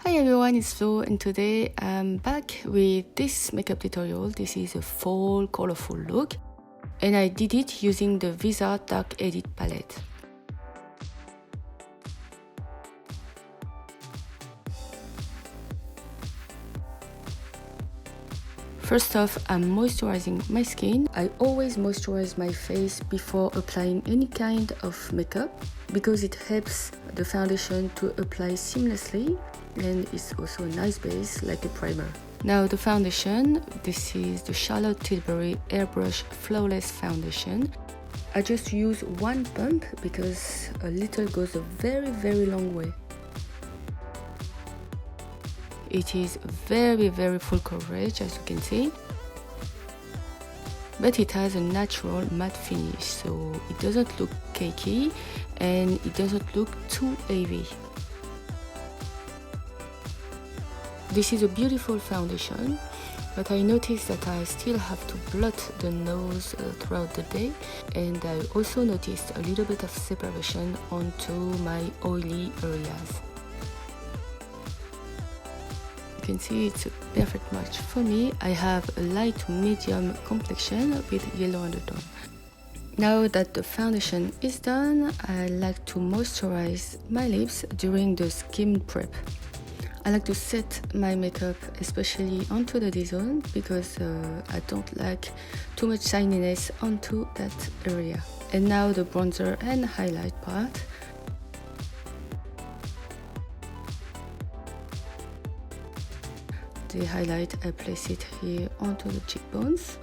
Hi everyone, it's Flo and today I'm back with this makeup tutorial. This is a fall colorful look and I did it using the Visa Dark Edit palette. First off, I'm moisturizing my skin. I always moisturize my face before applying any kind of makeup because it helps the foundation to apply seamlessly and it's also a nice base like a primer. Now the foundation, this is the Charlotte Tilbury Airbrush Flawless Foundation. I just use one pump because a little goes a very long way. It is very full coverage, as you can see, but it has a natural matte finish, so it doesn't look cakey and it doesn't look too heavy. This is a beautiful foundation, but I noticed that I still have to blot the nose throughout the day, and I also noticed a little bit of separation onto my oily areas. You can see it's a perfect match for me. I have a light to medium complexion with yellow undertone. Now that the foundation is done, I like to moisturize my lips during the skin prep. I like to set my makeup especially onto the D-zone because I don't like too much shininess onto that area. And now the bronzer and highlight part. The highlight, I place it here onto the cheekbones.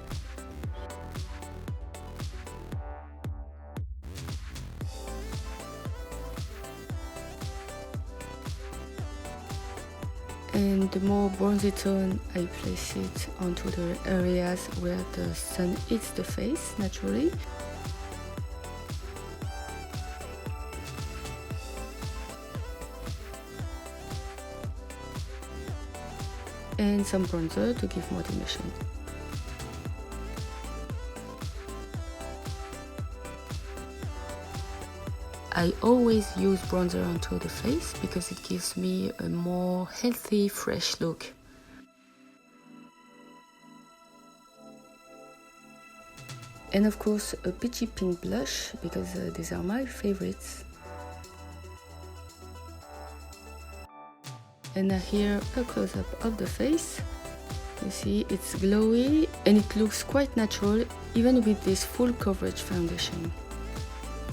And the more bronzy tone, I place it onto the areas where the sun hits the face naturally. And some bronzer to give more dimension. I always use bronzer onto the face because it gives me a more healthy, fresh look. And of course a peachy pink blush because these are my favorites. And here a close-up of the face. You see it's glowy and it looks quite natural even with this full coverage foundation.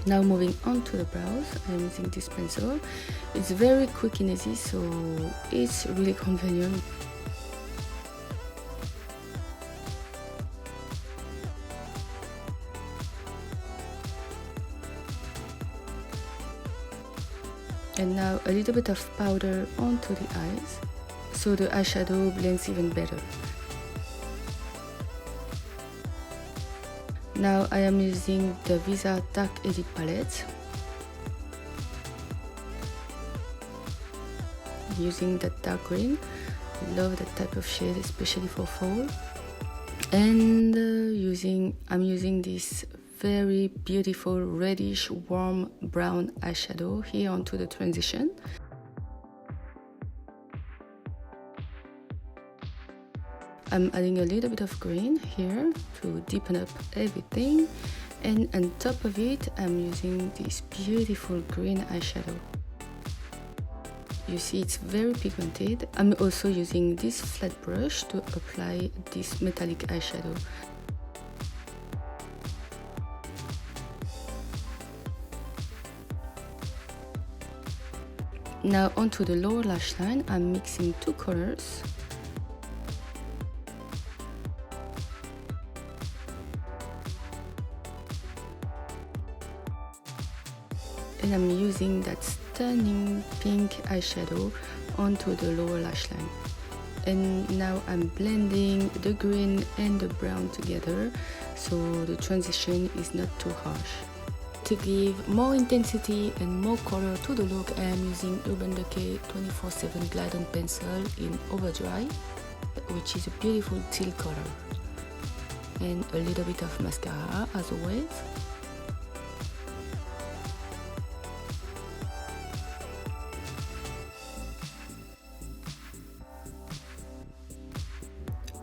Now moving on to the brows, I'm using this pencil. It's very quick and easy, so it's really convenient. And now a little bit of powder onto the eyes, so the eyeshadow blends even better. Now I am using the Visa Dark Edit palette. I'm using that dark green. I love that type of shade, especially for fall. And I'm using this very beautiful reddish warm brown eyeshadow here onto the transition. I'm adding a little bit of green here to deepen up everything, and on top of it I'm using this beautiful green eyeshadow. You see it's very pigmented. I'm also using this flat brush to apply this metallic eyeshadow. Now onto the lower lash line, I'm mixing two colors. And I'm using that stunning pink eyeshadow onto the lower lash line. And now I'm blending the green and the brown together so the transition is not too harsh. To give more intensity and more color to the look, I am using Urban Decay 24/7 Glide On Pencil in Overdry, which is a beautiful teal color. And a little bit of mascara as always.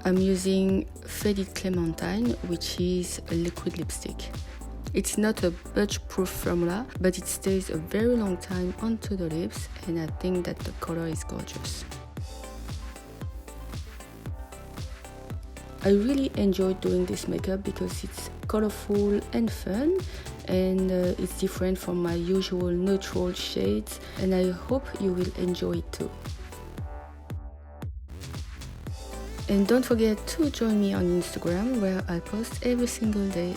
I'm using Faded Clementine, which is a liquid lipstick. It's not a budge-proof formula, but it stays a very long time onto the lips, and I think that the color is gorgeous. I really enjoyed doing this makeup because it's colorful and fun, and it's different from my usual neutral shades, and I hope you will enjoy it too. And don't forget to join me on Instagram, where I post every single day.